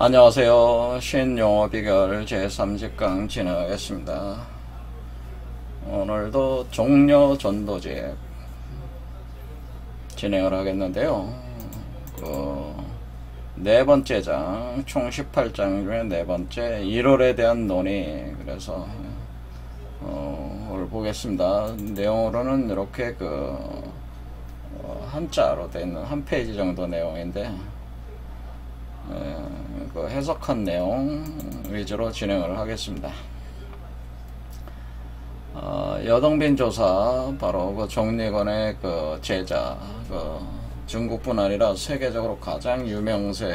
안녕하세요. 신용어 비결 제30강 진행하겠습니다. 오늘도 종려 전도제 진행을 하겠는데요. 네 번째 장, 총 18장 중에 네 번째 1월에 대한 논의. 그래서 오늘 보겠습니다. 내용으로는 이렇게 한자로 되어 있는 한 페이지 정도 내용인데 해석한 내용 위주로 진행을 하겠습니다. 여동빈 조사, 바로 정리관의 제자, 중국뿐 아니라 세계적으로 가장 유명세가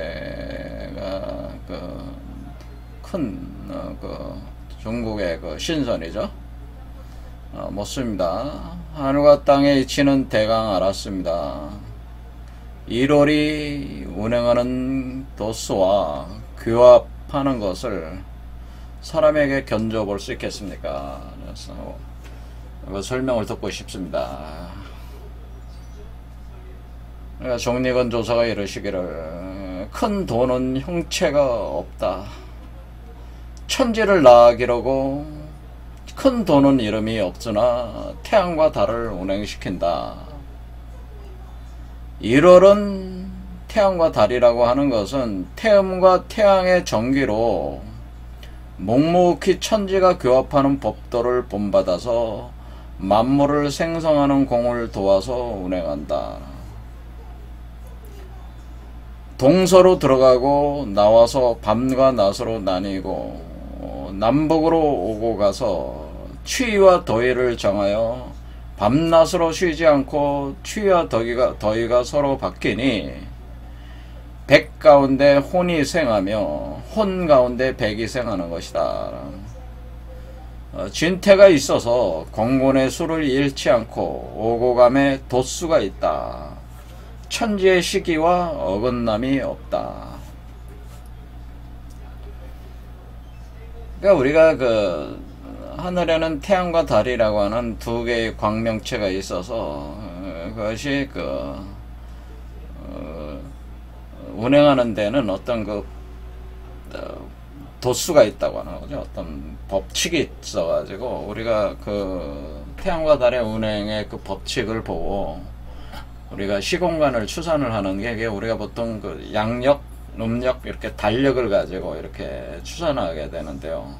큰 중국의 신선이죠. 묻습니다. 하늘과 땅의 이치는 대강 알았습니다. 1월이 운행하는 도수와 규합하는 것을 사람에게 견뎌볼 수 있겠습니까? 그래서 설명을 듣고 싶습니다. 정리건 조사가 이르시기를, 큰 돈은 형체가 없다. 천지를 나기로고 큰 돈은 이름이 없으나 태양과 달을 운행시킨다. 1월은 태양과 달이라고 하는 것은 태음과 태양의 전기로 묵묵히 천지가 교합하는 법도를 본받아서 만물을 생성하는 공을 도와서 운행한다. 동서로 들어가고 나와서 밤과 낮으로 나뉘고 남북으로 오고 가서 추위와 더위를 정하여 밤낮으로 쉬지 않고 추위와 더위가 서로 바뀌니 백 가운데 혼이 생하며 혼 가운데 백이 생하는 것이다. 진태가 있어서 공곤의 수를 잃지 않고 오고감에 도수가 있다. 천지의 시기와 어긋남이 없다. 그러니까 우리가 하늘에는 태양과 달이라고 하는 두 개의 광명체가 있어서 그것이 운행하는 데는 어떤 도수가 있다고 하는 거죠. 어떤 법칙이 있어가지고 우리가 태양과 달의 운행의 법칙을 보고 우리가 시공간을 추산을 하는 게, 우리가 보통 양력, 음력, 이렇게 달력을 가지고 이렇게 추산하게 되는데요.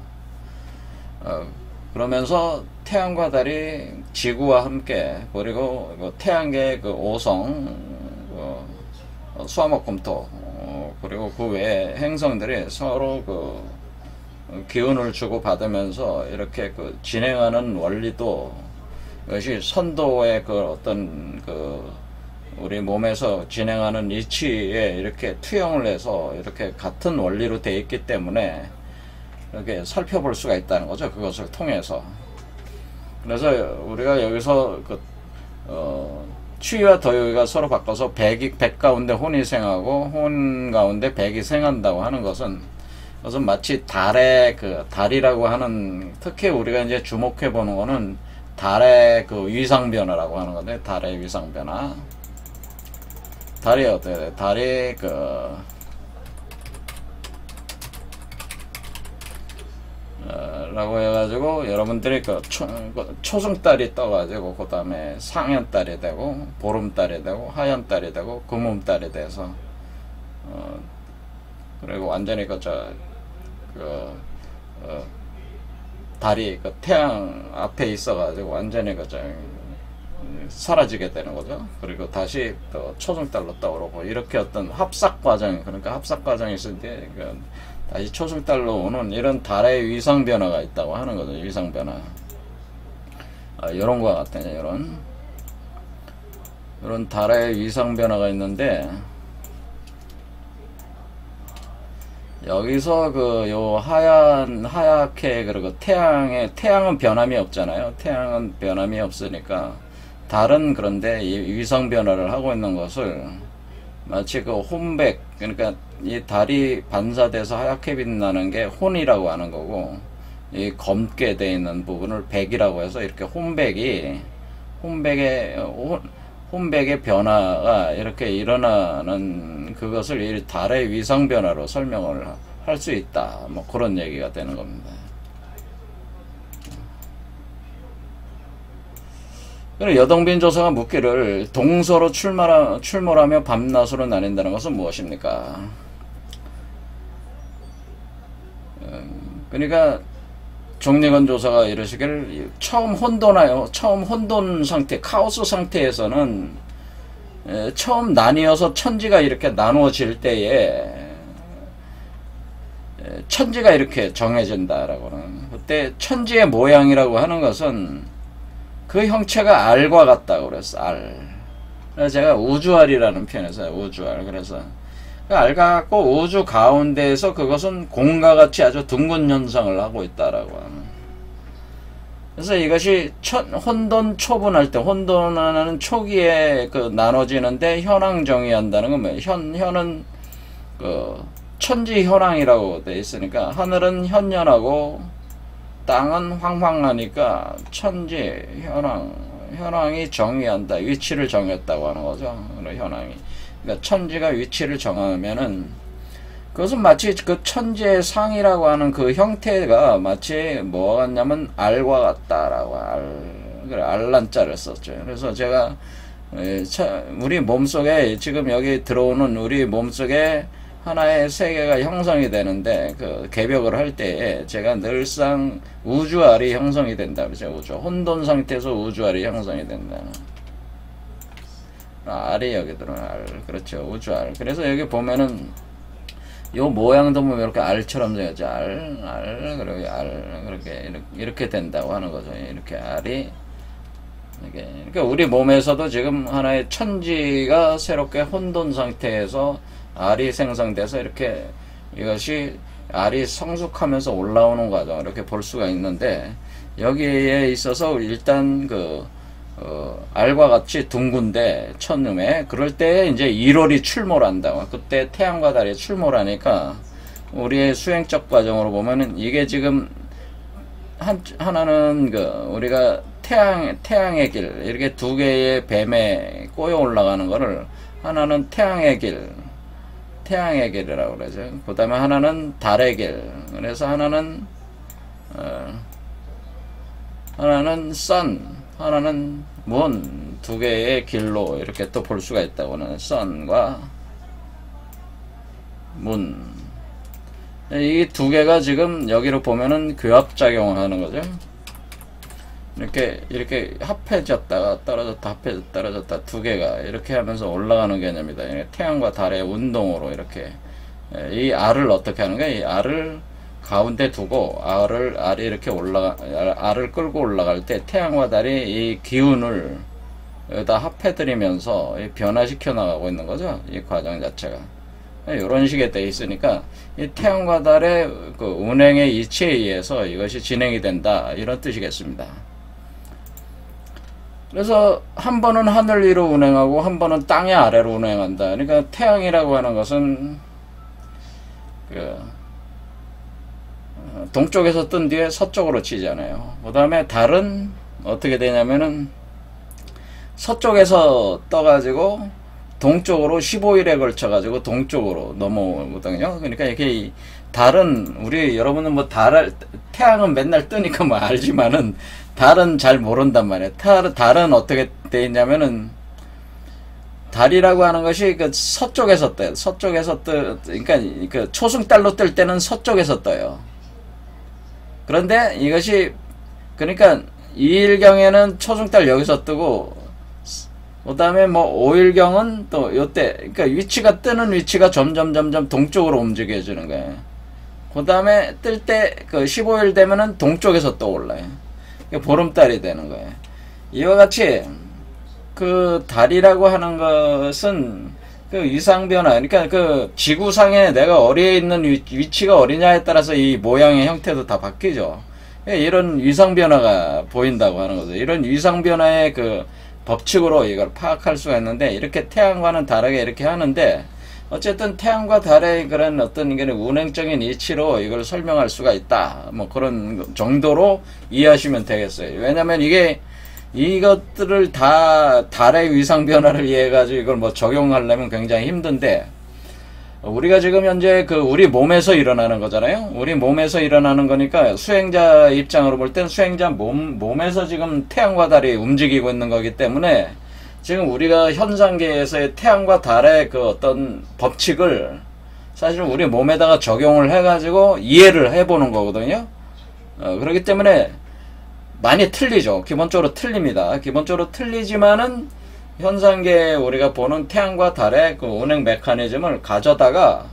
그러면서 태양과 달이 지구와 함께, 그리고 태양계의 오성, 수화목금토, 그리고 그 외에 행성들이 서로 기운을 주고 받으면서 이렇게 진행하는 원리도, 이것이 선도의 어떤 우리 몸에서 진행하는 이치에 이렇게 투영을 해서 이렇게 같은 원리로 되어 있기 때문에 이렇게 살펴볼 수가 있다는 거죠. 그것을 통해서. 그래서 우리가 여기서 추위와 더위가 서로 바꿔서 백 가운데 혼이 생하고 혼 가운데 백이 생한다고 하는 것은 마치 달이라고 하는, 특히 우리가 이제 주목해 보는 거는 달의 위상 변화라고 하는 건데, 달의 위상 변화. 달이 어떻게 돼? 달이 라고 해가지고 여러분들이 초승달이 떠가지고 그 다음에 상현달이 되고 보름달이 되고 하현달이 되고 금음달이 돼서 그리고 완전히 달이 태양 앞에 있어가지고 완전히 사라지게 되는 거죠. 그리고 다시 또 초승달로 떠오르고, 이렇게 어떤 합삭 과정, 그러니까 합삭 과정이 있을 때 다시 초승달로 오는 이런 달의 위상 변화가 있다고 하는 거죠. 위상 변화. 이런 거와 같아요. 이런 달의 위상 변화가 있는데, 여기서 요 하얗게, 그리고 태양은 변함이 없잖아요. 태양은 변함이 없으니까 달은, 그런데 이 위상 변화를 하고 있는 것을 마치 혼백, 그러니까 이 달이 반사돼서 하얗게 빛나는 게 혼이라고 하는 거고, 이 검게 되어 있는 부분을 백이라고 해서, 이렇게 혼백의 변화가 이렇게 일어나는 그것을 이 달의 위상 변화로 설명을 할 수 있다. 뭐 그런 얘기가 되는 겁니다. 그리고 여동빈 조사가 묻기를 동서로 출몰하며 밤낮으로 나뉜다는 것은 무엇입니까? 그러니까 종리건 조사가 이러시기를 처음 혼돈 상태, 카오스 상태에서는 처음 나뉘어서 천지가 이렇게 나누어질 때에 천지가 이렇게 정해진다라고는, 그때 천지의 모양이라고 하는 것은 그 형체가 알과 같다고 그랬어. 알. 그래서 제가 우주알이라는 표현을 써요. 우주알. 그래서 알 같고 우주 가운데에서 그것은 공과 같이 아주 둥근 현상을 하고 있다라고 하는. 그래서 이것이 혼돈 초분할 때, 혼돈하는 초기에 그 나눠지는데 현황 정의한다는 건 뭐예요? 현은 그 천지 현황이라고 돼 있으니까 하늘은 현현하고 땅은 황황하니까 천지 현황이 정의한다. 위치를 정했다고 하는 거죠. 현황이. 그러니까 천지가 위치를 정하면은 그것은 마치 그 천지의 상이라고 하는 그 형태가 마치 뭐가 같냐면 알과 같다라고. 그래, 알란자를 썼죠. 그래서 제가 우리 몸속에 지금 여기 들어오는 우리 몸속에 하나의 세계가 형성이 되는데, 그 개벽을 할 때에 제가 늘상 우주알이 형성이 된다 그러죠. 혼돈 상태에서 우주알이 형성이 된다. 알이 여기 들어오는 알. 그렇죠. 우주알. 그래서 여기 보면은 요 모양도 보면 이렇게 알처럼 생겼죠. 그리고 이렇게 된다고 하는 거죠. 이렇게 알이. 그러니까 우리 몸에서도 지금 하나의 천지가 새롭게 혼돈 상태에서 알이 생성돼서 이렇게 이것이 알이 성숙하면서 올라오는 과정, 이렇게 볼 수가 있는데, 여기에 있어서 일단 알과 같이 둥근데 천음에, 그럴 때 이제 1월이 출몰한다. 그때 태양과 달이 출몰하니까 우리의 수행적 과정으로 보면은 이게 지금 하나는 우리가 태양의 길, 이렇게 두 개의 뱀에 꼬여 올라가는 거를 하나는 태양의 길이라고 그러죠. 그 다음에 하나는 달의 길. 그래서 하나는 선, 하나는 문, 두 개의 길로 이렇게 또 볼 수가 있다고는. 선과 문. 이 두 개가 지금 여기로 보면은 교합작용을 하는 거죠. 이렇게 합해졌다가 떨어졌다, 합해졌다, 떨어졌다, 두 개가 이렇게 하면서 올라가는 개념이다. 태양과 달의 운동으로 이렇게. 이 알을 어떻게 하는 거야? 이 알을 가운데 두고 알이 이렇게 알을 끌고 올라갈 때 태양과 달이 이 기운을 여기다 합해들이면서 변화시켜 나가고 있는 거죠. 이 과정 자체가. 이런 식의 돼 있으니까 이 태양과 달의 그 운행의 이치에 의해서 이것이 진행이 된다. 이런 뜻이겠습니다. 그래서 한 번은 하늘 위로 운행하고 한 번은 땅의 아래로 운행한다. 그러니까 태양이라고 하는 것은 동쪽에서 뜬 뒤에 서쪽으로 치잖아요. 그 다음에 달은 어떻게 되냐면은 서쪽에서 떠가지고 동쪽으로 15일에 걸쳐가지고 동쪽으로 넘어오거든요. 그러니까 이렇게 달은, 여러분은 뭐 태양은 맨날 뜨니까 뭐 알지만은 달은 잘 모른단 말이에요. 달은 어떻게 돼 있냐면은, 달이라고 하는 것이 그 서쪽에서 떠요. 그러니까 그 초승달로 뜰 때는 서쪽에서 떠요. 그런데 이것이, 그러니까 2일경에는 초승달 여기서 뜨고, 그 다음에 뭐 5일경은 또 요때, 그러니까 뜨는 위치가 점점 동쪽으로 움직여지는 거예요. 그 다음에 뜰 때 그 15일 되면은 동쪽에서 또 올라요. 보름달이 되는 거예요. 이와 같이 그 달이라고 하는 것은 그 위상변화, 그러니까 그 지구상에 내가 어디에 있는 위치가 어디냐에 따라서 이 모양의 형태도 다 바뀌죠. 이런 위상변화가 보인다고 하는 거죠. 이런 위상변화의 그 법칙으로 이걸 파악할 수가 있는데, 이렇게 태양과는 다르게 이렇게 하는데, 어쨌든 태양과 달의 그런 어떤 운행적인 이치로 이걸 설명할 수가 있다. 뭐 그런 정도로 이해하시면 되겠어요. 왜냐면 이것들을 다 달의 위상 변화를 이해해가지고 이걸 뭐 적용하려면 굉장히 힘든데, 우리가 지금 현재 그 우리 몸에서 일어나는 거잖아요. 우리 몸에서 일어나는 거니까 수행자 입장으로 볼 땐 수행자 몸에서 지금 태양과 달이 움직이고 있는 거기 때문에 지금 우리가 현상계에서의 태양과 달의 그 어떤 법칙을 사실 우리 몸에다가 적용을 해가지고 이해를 해보는 거거든요. 그렇기 때문에 많이 틀리죠. 기본적으로 틀립니다. 기본적으로 틀리지만은 현상계에 우리가 보는 태양과 달의 그 운행 메커니즘을 가져다가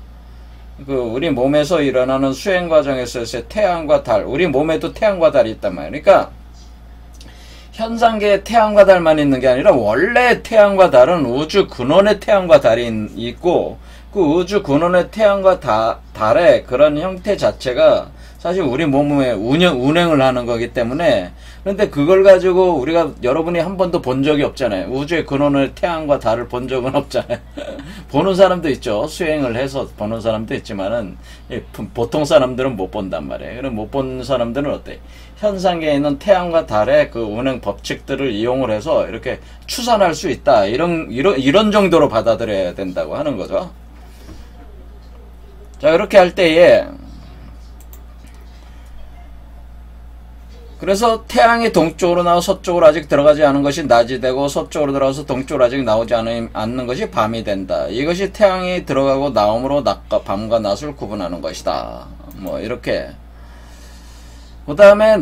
그 우리 몸에서 일어나는 수행 과정에서의 태양과 달, 우리 몸에도 태양과 달이 있단 말이에요. 그러니까 현상계에 태양과 달만 있는 게 아니라 원래 태양과 달은 우주 근원의 태양과 달이 있고 그 우주 근원의 태양과 달의 그런 형태 자체가 사실 우리 몸에 운행을 하는 거기 때문에 그런데 그걸 가지고 우리가 여러분이 한 번도 본 적이 없잖아요. 우주의 근원의 태양과 달을 본 적은 없잖아요. 보는 사람도 있죠. 수행을 해서 보는 사람도 있지만은 보통 사람들은 못 본단 말이에요. 그럼 못 본 사람들은 어때? 현상계에 있는 태양과 달의 그 운행 법칙들을 이용을 해서 이렇게 추산할 수 있다. 이런 정도로 받아들여야 된다고 하는 거죠. 자, 이렇게 할 때에 그래서 태양이 동쪽으로 나와 서쪽으로 아직 들어가지 않은 것이 낮이 되고 서쪽으로 들어가서 동쪽으로 아직 나오지 않는 것이 밤이 된다. 이것이 태양이 들어가고 나옴으로 낮과 밤과 낮을 구분하는 것이다. 뭐 이렇게. 그 다음에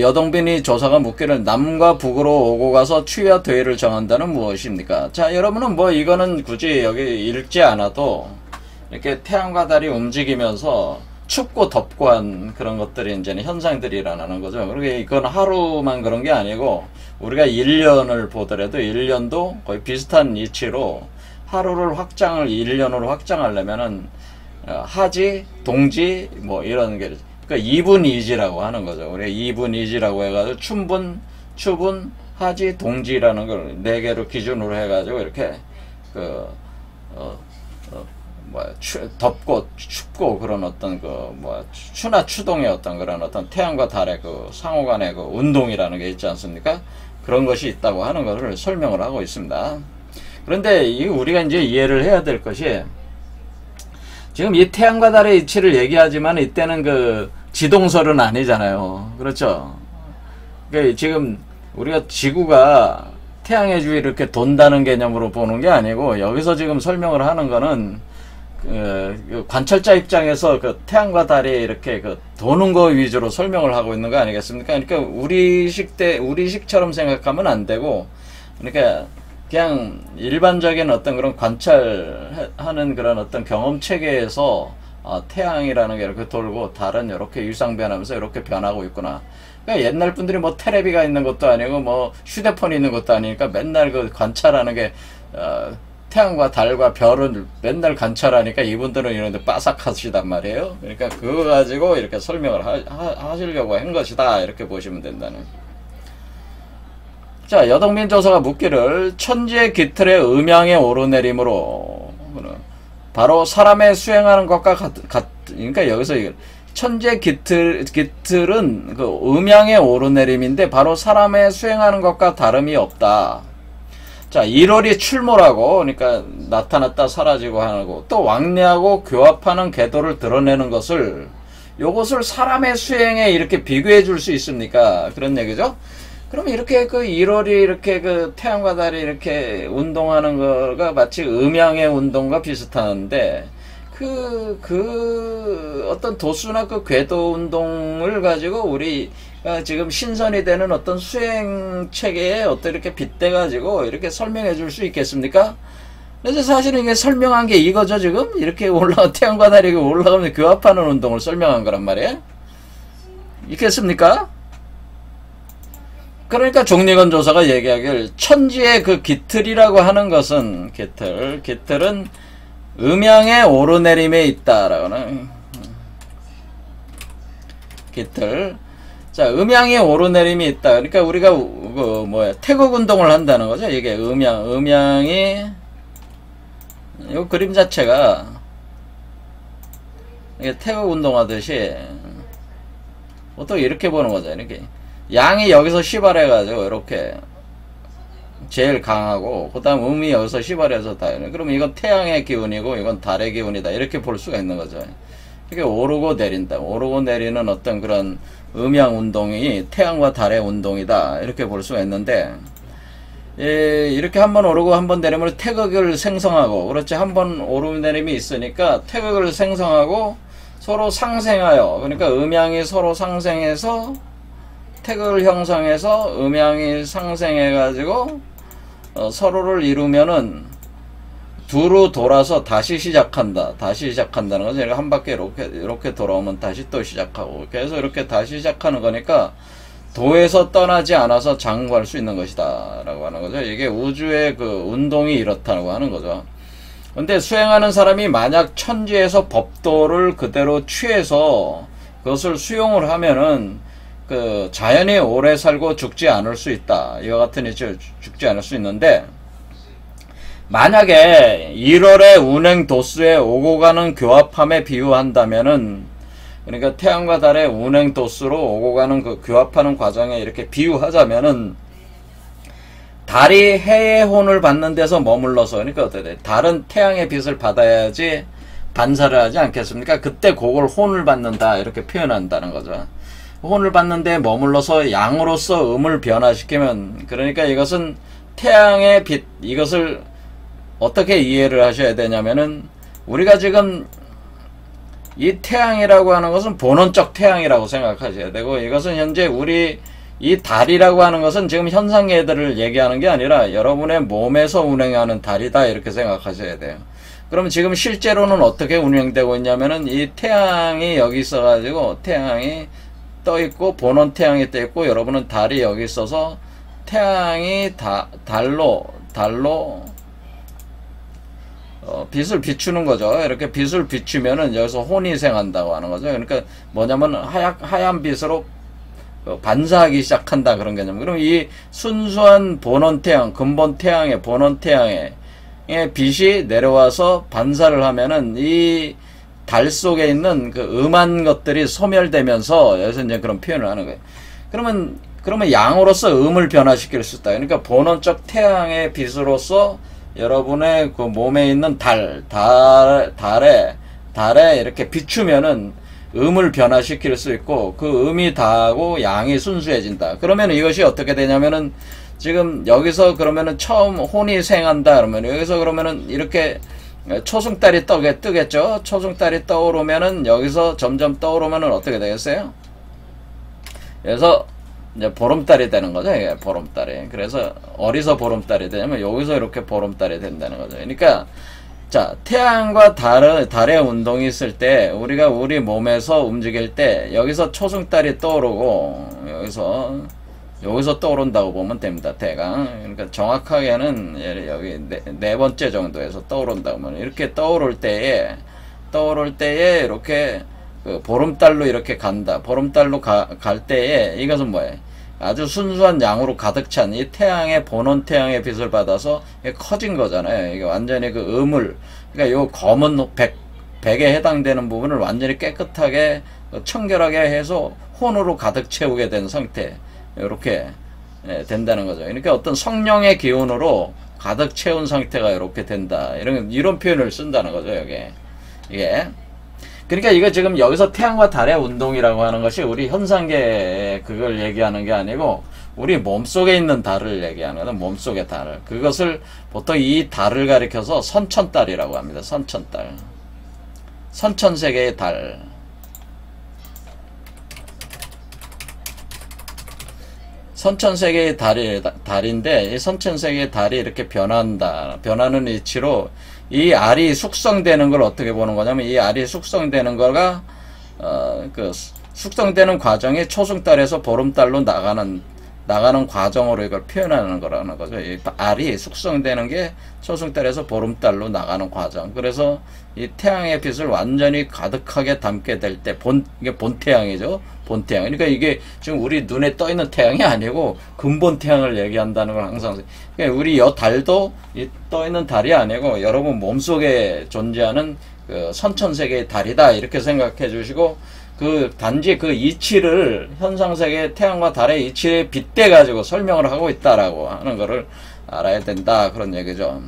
여동빈이 조사가 묻기를 남과 북으로 오고 가서 추위와 더위를 정한다는 무엇입니까? 자, 여러분은 뭐 이거는 굳이 여기 읽지 않아도 이렇게 태양과 달이 움직이면서 춥고 덥고 한 그런 것들이 이제는 현상들이 일어나는 거죠. 그러게 이건 하루만 그런 게 아니고 우리가 1년을 보더라도 1년도 거의 비슷한 이치로 하루를 1년으로 확장하려면은 하지, 동지 뭐 이런 게 그러니까 2분 2지라고 하는 거죠. 우리가 2분 2지라고 해가지고 춘분, 추분, 하지, 동지라는 걸 4개로 기준으로 해가지고 이렇게 덥고 춥고 그런 어떤 추나 추동의 어떤 그런 어떤 태양과 달의 그 상호간의 그 운동이라는 게 있지 않습니까? 그런 것이 있다고 하는 것을 설명을 하고 있습니다. 그런데 우리가 이제 이해를 해야 될 것이 지금 이 태양과 달의 이치를 얘기하지만 이때는 그 지동설은 아니잖아요. 그렇죠? 그러니까 지금 우리가 지구가 태양의 주위를 이렇게 돈다는 개념으로 보는 게 아니고 여기서 지금 설명을 하는 거는 관찰자 입장에서 그 태양과 달이 이렇게 도는 거 위주로 설명을 하고 있는 거 아니겠습니까? 그러니까 우리식처럼 생각하면 안 되고, 그러니까 그냥 일반적인 어떤 그런 관찰하는 그런 어떤 경험 체계에서 태양이라는 게 이렇게 돌고 달은 이렇게 유상 변하면서 이렇게 변하고 있구나. 그러니까 옛날 분들이 뭐 테레비가 있는 것도 아니고 뭐 휴대폰이 있는 것도 아니니까 맨날 그 관찰하는 게 태양과 달과 별을 맨날 관찰하니까 이분들은 이런데 빠삭하시단 말이에요. 그러니까 그거 가지고 이렇게 설명을 하시려고 한 것이다. 이렇게 보시면 된다는. 자, 여동민 조사가 묻기를 천지의 기틀의 음양의 오르내림으로 바로 사람의 수행하는 것과 그러니까 여기서 천지의 기틀은 그 음양의 오르내림인데 바로 사람의 수행하는 것과 다름이 없다. 자, 1월이 출몰하고, 그러니까 나타났다 사라지고 하고, 또 왕래하고 교합하는 궤도를 드러내는 것을, 요것을 사람의 수행에 이렇게 비교해 줄 수 있습니까? 그런 얘기죠? 그럼 이렇게 그 1월이 이렇게 그 태양과 달이 이렇게 운동하는 거가 마치 음양의 운동과 비슷한데, 어떤 도수나 그 궤도 운동을 가지고 우리 지금 신선이 되는 어떤 수행 체계에 이렇게 빗대가지고 이렇게 설명해 줄 수 있겠습니까? 그래서 사실은 이게 설명한 게 이거죠, 지금? 이렇게 태양과 달이 올라가면 교합하는 운동을 설명한 거란 말이에요? 있겠습니까? 그러니까 종리건 조사가 얘기하길 천지의 그 기틀이라고 하는 것은 기틀은 음양의 오르내림에 있다라고는 기틀. 자, 음양의 오르내림이 있다. 그러니까 우리가 태극 운동을 한다는 거죠. 이게 음양이 이 그림 자체가 이게 태극 운동하듯이 보통 이렇게 보는 거죠. 이렇게 양이 여기서 시발해가지고 이렇게 제일 강하고 그 다음 음이 여기서 휘발해서 다 그러면 이건 태양의 기운이고 이건 달의 기운이다 이렇게 볼 수가 있는 거죠. 이게 오르고 내린다. 오르고 내리는 어떤 그런 음양 운동이 태양과 달의 운동이다 이렇게 볼 수가 있는데, 이렇게 한번 오르고 한번 내리면 태극을 생성하고, 그렇지, 한번 오르고 내림이 있으니까 태극을 생성하고 서로 상생하여, 그러니까 음양이 서로 상생해서 태극을 형성해서 음양이 상생해 가지고 서로를 이루면은 두루 돌아서 다시 시작한다. 다시 시작한다는 거죠. 한 바퀴 이렇게 돌아오면 다시 또 시작하고, 그래서 이렇게 다시 시작하는 거니까 도에서 떠나지 않아서 장구할 수 있는 것이다 라고 하는 거죠. 이게 우주의 그 운동이 이렇다고 하는 거죠. 근데 수행하는 사람이 만약 천지에서 법도를 그대로 취해서 그것을 수용을 하면은 그 자연히 오래 살고 죽지 않을 수 있다. 이와 같은 이치 죽지 않을 수 있는데, 만약에 1월의 운행 도수에 오고 가는 교합함에 비유한다면은, 그러니까 태양과 달의 운행 도수로 오고 가는 그 교합하는 과정에 이렇게 비유하자면은, 달이 해의 혼을 받는 데서 머물러서, 그러니까 어떻게 돼? 달은 태양의 빛을 받아야지 반사를 하지 않겠습니까? 그때 그걸 혼을 받는다 이렇게 표현한다는 거죠. 혼을 받는데 머물러서 양으로서 음을 변화시키면, 그러니까 이것은 태양의 빛, 이것을 어떻게 이해를 하셔야 되냐면은, 우리가 지금 이 태양이라고 하는 것은 본원적 태양이라고 생각하셔야 되고, 이것은 현재 우리 이 달이라고 하는 것은 지금 현상계들을 얘기하는 게 아니라 여러분의 몸에서 운행하는 달이다 이렇게 생각하셔야 돼요. 그럼 지금 실제로는 어떻게 운영되고 있냐면은, 이 태양이 여기 있어가지고 태양이 떠 있고 본원 태양이 떠 있고, 여러분은 달이 여기 있어서 태양이 달로 빛을 비추는 거죠. 이렇게 빛을 비추면은 여기서 혼이 생한다고 하는 거죠. 그러니까 뭐냐면 하얀 빛으로 반사하기 시작한다 그런 개념. 그럼 이 순수한 본원 태양, 근본 태양의 본원 태양의 빛이 내려와서 반사를 하면은 이 달 속에 있는 그 음한 것들이 소멸되면서 여기서 이제 그런 표현을 하는 거예요. 그러면 양으로서 음을 변화시킬 수 있다. 그러니까 본원적 태양의 빛으로서 여러분의 그 몸에 있는 달에 이렇게 비추면은 음을 변화시킬 수 있고, 그 음이 다하고 양이 순수해진다. 그러면 이것이 어떻게 되냐면은, 지금 여기서 그러면은 처음 혼이 생한다 그러면, 여기서 그러면은 이렇게 초승달이 뜨겠죠. 초승달이 떠오르면은 여기서 점점 떠오르면은 어떻게 되겠어요? 그래서 이제 보름달이 되는 거죠. 이게 보름달이. 그래서 어디서 보름달이 되냐면 여기서 이렇게 보름달이 된다는 거죠. 그러니까 자, 태양과 달의 운동이 있을 때, 우리가 우리 몸에서 움직일 때 여기서 초승달이 떠오르고 여기서 떠오른다고 보면 됩니다. 대강. 그러니까 정확하게는 여기 네 번째 정도에서 떠오른다고 하면, 이렇게 떠오를 때에 이렇게 그 보름달로 이렇게 간다. 보름달로 갈 때에 이것은 뭐예요? 아주 순수한 양으로 가득 찬 이 태양의 본원 태양의 빛을 받아서 이게 커진 거잖아요. 이게 완전히 그 음을, 그러니까 요 검은 백에 해당되는 부분을 완전히 깨끗하게 청결하게 해서 혼으로 가득 채우게 된 상태. 이렇게 된다는 거죠. 그러니까 어떤 성령의 기운으로 가득 채운 상태가 이렇게 된다. 이런 표현을 쓴다는 거죠. 이게. 그러니까 이거 지금 여기서 태양과 달의 운동이라고 하는 것이 우리 현상계 그걸 얘기하는 게 아니고, 우리 몸속에 있는 달을 얘기하는 거다. 몸속의 달을. 그것을 보통 이 달을 가리켜서 선천달이라고 합니다. 선천달. 선천세계의 달. 선천세계의 달인데, 이 선천세계의 달이 이렇게 변하는 이치로 이 알이 숙성되는 걸 어떻게 보는 거냐면, 이 알이 숙성되는 거가 그 숙성되는 과정이 초승달에서 보름달로 나가는 과정으로 이걸 표현하는 거라는 거죠. 이 알이 숙성되는 게 초승달에서 보름달로 나가는 과정. 그래서 이 태양의 빛을 완전히 가득하게 담게 될 때, 이게 본태양이죠. 본태양. 그러니까 이게 지금 우리 눈에 떠 있는 태양이 아니고 근본 태양을 얘기한다는 걸 항상. 그러니까 우리 달도 떠 있는 달이 아니고 여러분 몸속에 존재하는 그 선천세계의 달이다. 이렇게 생각해 주시고, 단지 그 이치를, 현상세계 태양과 달의 이치에 빗대 가지고 설명을 하고 있다라고 하는 거를 알아야 된다 그런 얘기죠.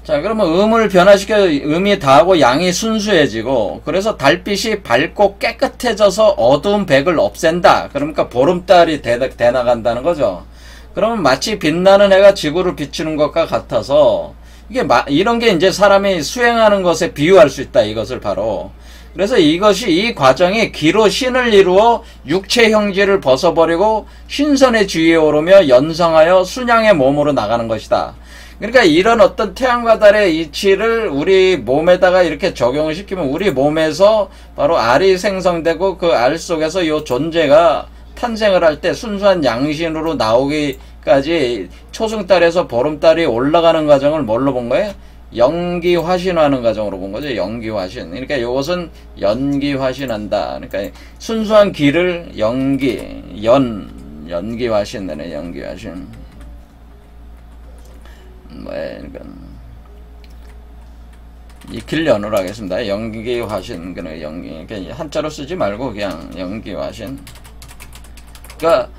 자, 그러면 음을 변화시켜 음이 다하고 양이 순수해지고, 그래서 달빛이 밝고 깨끗해져서 어두운 백을 없앤다. 그러니까 보름달이 돼 나간다는 거죠. 그러면 마치 빛나는 해가 지구를 비추는 것과 같아서, 이게 이런 게 이제 사람이 수행하는 것에 비유할 수 있다. 이것을 바로. 그래서 이 과정이 기로 신을 이루어 육체 형질을 벗어버리고 신선의 주위에 오르며 연성하여 순양의 몸으로 나가는 것이다. 그러니까 이런 어떤 태양과 달의 이치를 우리 몸에다가 이렇게 적용을 시키면 우리 몸에서 바로 알이 생성되고 그 알 속에서 이 존재가 탄생을 할 때 순수한 양신으로 나오기까지 초승달에서 보름달이 올라가는 과정을 뭘로 본 거예요? 연기화신하는 과정으로 본 거죠. 연기화신. 그러니까 이것은 연기화신한다. 그러니까 순수한 기를 연기화신되네. 연기화신. 그러니까 익힐연으로 하겠습니다. 연기화신, 그러니까 한자로 쓰지 말고 그냥 연기화신. 그러니까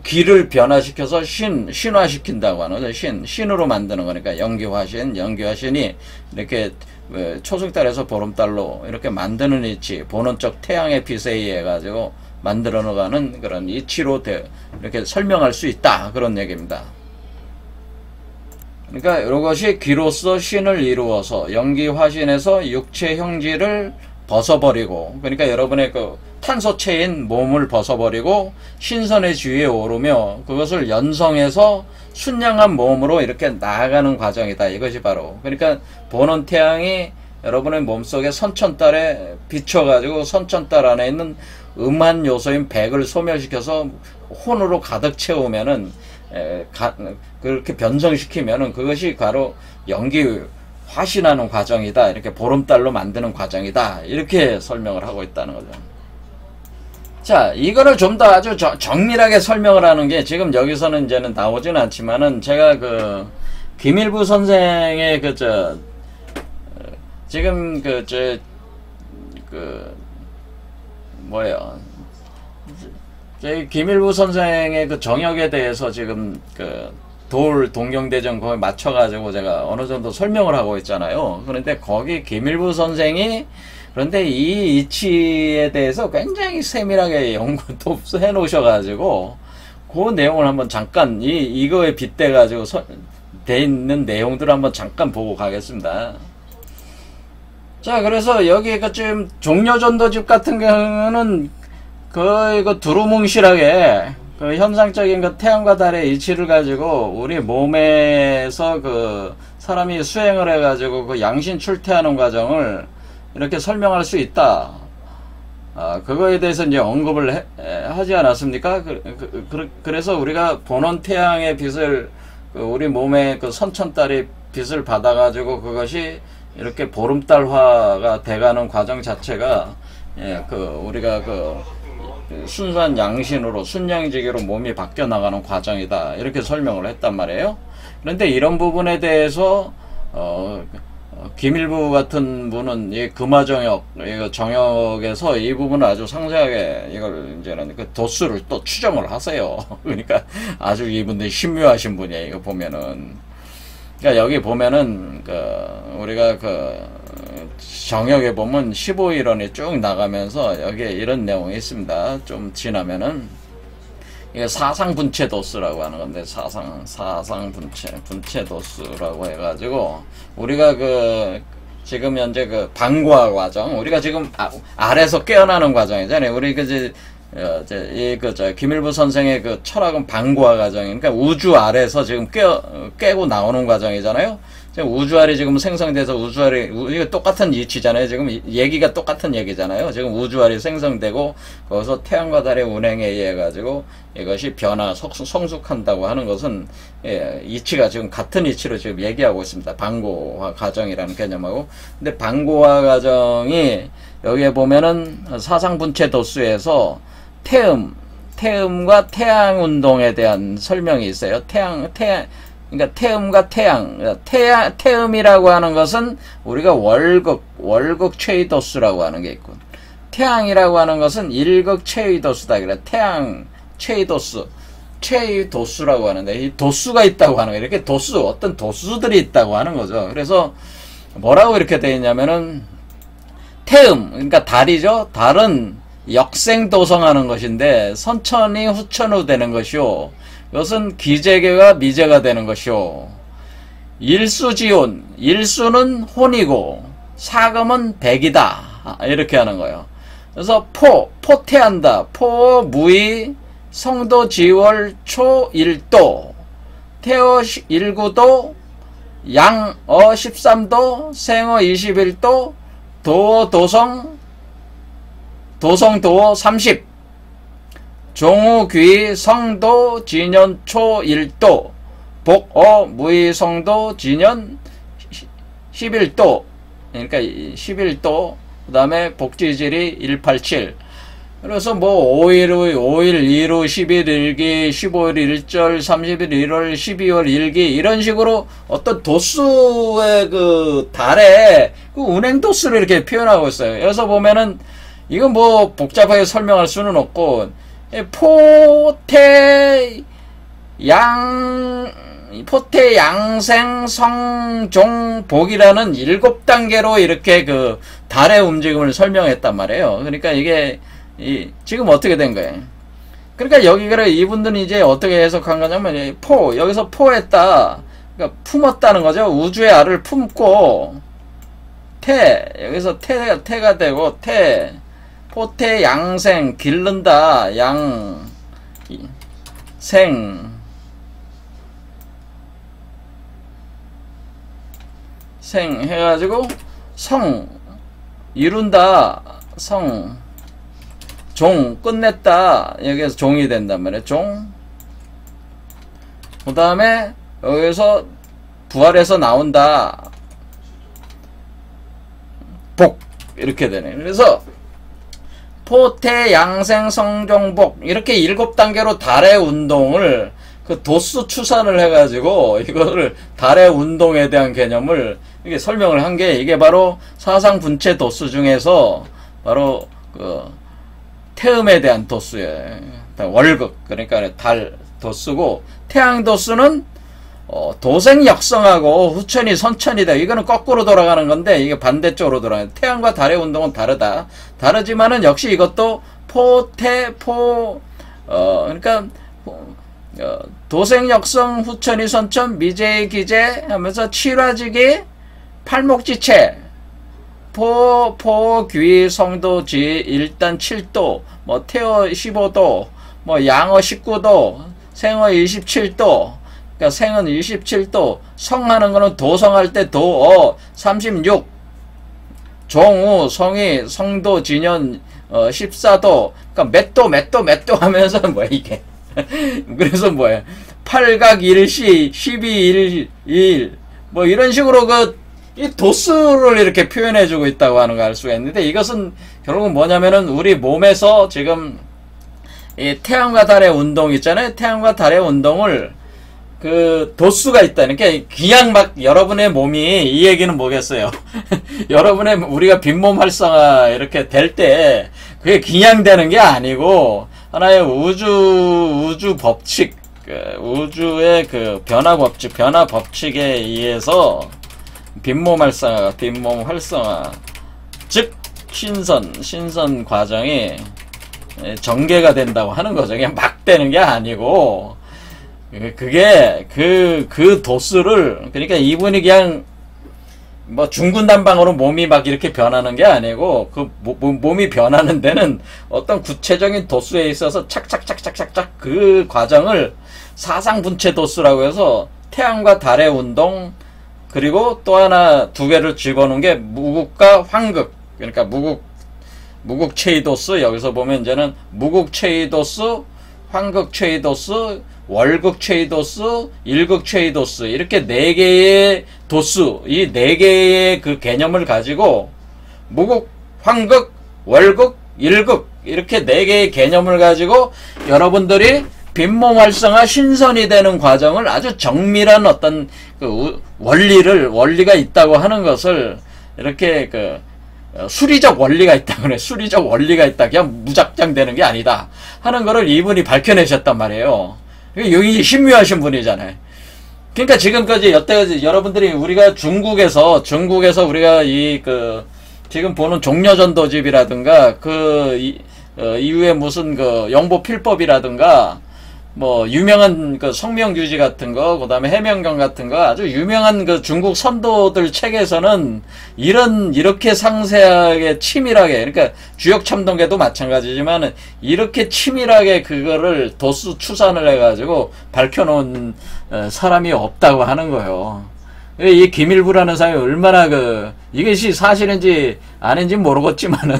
기를 변화시켜서 신화시킨다고 하는 거죠. 신으로 만드는 거니까 연기화신이 이렇게 초승달에서 보름달로 이렇게 만드는 이치, 본원적 태양의 빛에 의해 가지고 만들어 나가는 그런 이치로 이렇게 설명할 수 있다 그런 얘기입니다. 그러니까 이것이 기로서 신을 이루어서 연기화신에서 육체 형질을 벗어버리고, 그러니까 여러분의 그 탄소체인 몸을 벗어버리고 신선의 주위에 오르며 그것을 연성해서 순양한 몸으로 이렇게 나아가는 과정이다. 이것이 바로, 그러니까 보는 태양이 여러분의 몸속에 선천달에 비춰가지고 선천달 안에 있는 음한 요소인 백을 소멸시켜서 혼으로 가득 채우면은 그렇게 변성시키면은 그것이 바로 연기화신하는 과정이다. 이렇게 보름달로 만드는 과정이다. 이렇게 설명을 하고 있다는 거죠. 자, 이거를 좀 더 아주 정밀하게 설명을 하는 게 지금 여기서는 이제는 나오진 않지만은 제가 그 김일부 선생의 지금 저희 김일부 선생의 그 정역에 대해서 지금 동경대전 거기 맞춰가지고 제가 어느 정도 설명을 하고 있잖아요. 그런데 거기 김일부 선생이 그런데 이 이치에 대해서 굉장히 세밀하게 연구도 해 놓으셔가지고 그 내용을 한번 잠깐 이거에 빗대가지고 돼 있는 내용들을 한번 잠깐 보고 가겠습니다. 자, 그래서 여기 지금 종려전도집 같은 경우는 이거 두루뭉실하게 그 현상적인 그 태양과 달의 이치를 가지고 우리 몸에서 그 사람이 수행을 해가지고 그 양신 출퇴하는 과정을 이렇게 설명할 수 있다. 그거에 대해서 이제 언급을 하지 않았습니까? 그래서 우리가 본원 태양의 빛을 우리 몸에 그 선천달이 빛을 받아가지고 그것이 이렇게 보름달화가 돼가는 과정 자체가 우리가 순수한 양신으로 순양지기로 몸이 바뀌어 나가는 과정이다. 이렇게 설명을 했단 말이에요. 그런데 이런 부분에 대해서 김일부 같은 분은 이 금화정역 정역에서 이 부분을 아주 상세하게 이걸 이제는 그 도수를 또 추정을 하세요. 그러니까 아주 이분들이 신묘하신 분이에요. 이거 보면은. 그러니까 여기 보면은 우리가 정역에 보면 15일원이 쭉 나가면서 여기에 이런 내용이 있습니다. 좀 지나면은 이게 사상분체 도수라고 하는 건데 분체 도수라고 해가지고 우리가 지금 현재 방과 과정, 우리가 지금 알에서 깨어나는 과정이잖아요. 우리 김일부 선생의 철학은 방과 과정이니까 우주 알에서 지금 깨고 나오는 과정이잖아요. 지금 우주알이 지금 생성돼서 이거 똑같은 이치잖아요. 지금 얘기가 똑같은 얘기잖아요. 지금 우주알이 생성되고 거기서 태양과 달의 운행에 의해 가지고 이것이 성숙한다고 하는 것은 이치가 지금 같은 이치로 지금 얘기하고 있습니다. 방고화 과정이라는 개념하고. 근데 방고화 과정이 여기에 보면은 사상분체 도수에서 태음과 태양 운동에 대한 설명이 있어요. 그러니까 태음과 태음이라고 하는 것은 우리가 월극 최위도수라고 하는 게 있고, 태양이라고 하는 것은 일극 최위도수다. 그래 태양 체이도수, 체이도수라고 하는데, 이 도수가 있다고 하는 거예요. 이렇게 도수, 어떤 도수들이 있다고 하는 거죠. 그래서 뭐라고 이렇게 되어 있냐면은, 태음, 그러니까 달이죠. 달은 역생도성하는 것인데 선천이 후천으로 되는 것이요. 이것은 기재계가 미재가 되는 것이요. 일수지온, 일수는 혼이고 사금은 백이다. 이렇게 하는 거예요. 그래서 포태한다. 포무의 성도 지월 초 1도 태어 19도 양어 13도 생어 21도 도어 도성 도성도어 30 종우귀 성도 진년 초 1도 복어 무의 성도 진년 11도 그러니까 11도 그 다음에 복지질이 187 그래서 뭐 5일 2루 10일 1기 15일 1절 30일 1월 12월 1기 이런 식으로 어떤 도수의 그 달에 그 운행 도수를 이렇게 표현하고 있어요. 여기서 보면은 이건 뭐 복잡하게 설명할 수는 없고 포태 양생 성종 복이라는 7단계로 이렇게 그 달의 움직임을 설명했단 말이에요. 그러니까 이게 지금 어떻게 된 거예요? 그러니까 여기가 이분들은 이제 어떻게 해석한 거냐면 여기서 포했다. 그러니까 품었다는 거죠. 우주의 알을 품고 여기서 태가 되고 포태 양생 기른다. 생 해가지고 성 이룬다. 종 끝냈다. 여기에서 종이 된단 말이에요. 그 다음에 여기서 부활해서 나온다. 복 이렇게 되네. 그래서 포태 양생 성종복 이렇게 7단계로 달의 운동을 그 도수 추산을 해가지고 이거를 달의 운동에 대한 개념을 이게 설명을 한 게 이게 바로 사상 분체 도수 중에서 바로 그 태음에 대한 도수예요. 월극 그러니까 달 도수고 태양 도수는 도생 역성하고 후천이 선천이 돼. 이거는 거꾸로 돌아가는 건데 이게 반대쪽으로 돌아가요. 태양과 달의 운동은 다르다. 다르지만은 역시 이것도 그러니까 도생 역성 후천이 선천 미제 기제 하면서 칠화지기 팔목지체 포귀 성도지 일단 7도 뭐 태어 15도 뭐 양어 19도 생어 27도 그러니까 생은 27도 성하는 거는 도성할 때 도어 36 종우 성이 성도 진년 14도 그러니까 몇 도 하면서 뭐야 이게 그래서 뭐야 8각 1시 12 1 뭐 이런 식으로 이 도수를 이렇게 표현해주고 있다고 하는 걸 알 수가 있는데 이것은 결국은 뭐냐면은 우리 몸에서 지금 이 태양과 달의 운동 있잖아요. 태양과 달의 운동을 그 도수가 있다. 그러니까 그냥 막 여러분의 몸이 이 얘기는 뭐겠어요. 여러분의 우리가 빈몸 활성화 이렇게 될 때 그게 그냥 되는 게 아니고 하나의 우주 법칙, 우주의 그 변화 법칙에 의해서 빈몸 활성화, 즉 신선 과정이 전개가 된다고 하는 거죠. 그냥 막 되는 게 아니고 그게 그 도수를 그러니까 이분이 그냥 뭐 중군단방으로 몸이 막 이렇게 변하는 게 아니고 그 몸이 변하는 데는 어떤 구체적인 도수에 있어서 착착착착착착 그 과정을 사상분체 도수라고 해서 태양과 달의 운동 그리고 또 하나 두 개를 집어넣은 게 무국과 황극 그러니까 무국 체이도수 여기서 보면 이제는 무국 체이도수 황극 체이도수 월극 체이도수 일극 체이도수 이렇게 4개의 도수 이 4개의 그 개념을 가지고 무국 황극 월극 일극 이렇게 4개의 개념을 가지고 여러분들이 빈몸 활성화 신선이 되는 과정을 아주 정밀한 어떤 그 원리가 있다고 하는 것을 이렇게 수리적 원리가 있다 그래. 수리적 원리가 있다. 그냥 무작정 되는 게 아니다 하는 거를 이분이 밝혀내셨단 말이에요. 여기 신묘하신 분이잖아요. 그러니까 지금까지 여태까지 여러분들이 우리가 중국에서 우리가 지금 보는 종려전도집이라든가 이후에 무슨 영보필법이라든가 뭐 유명한 성명규지 같은 거, 그다음에 해명경 같은 거, 아주 유명한 중국 선도들 책에서는 이렇게 상세하게 치밀하게, 그러니까 주역참동계도 마찬가지지만 이렇게 치밀하게 그거를 도수 추산을 해가지고 밝혀놓은 사람이 없다고 하는 거예요. 이 김일부라는 사람이 얼마나 이것이 사실인지 아닌지 모르겠지만은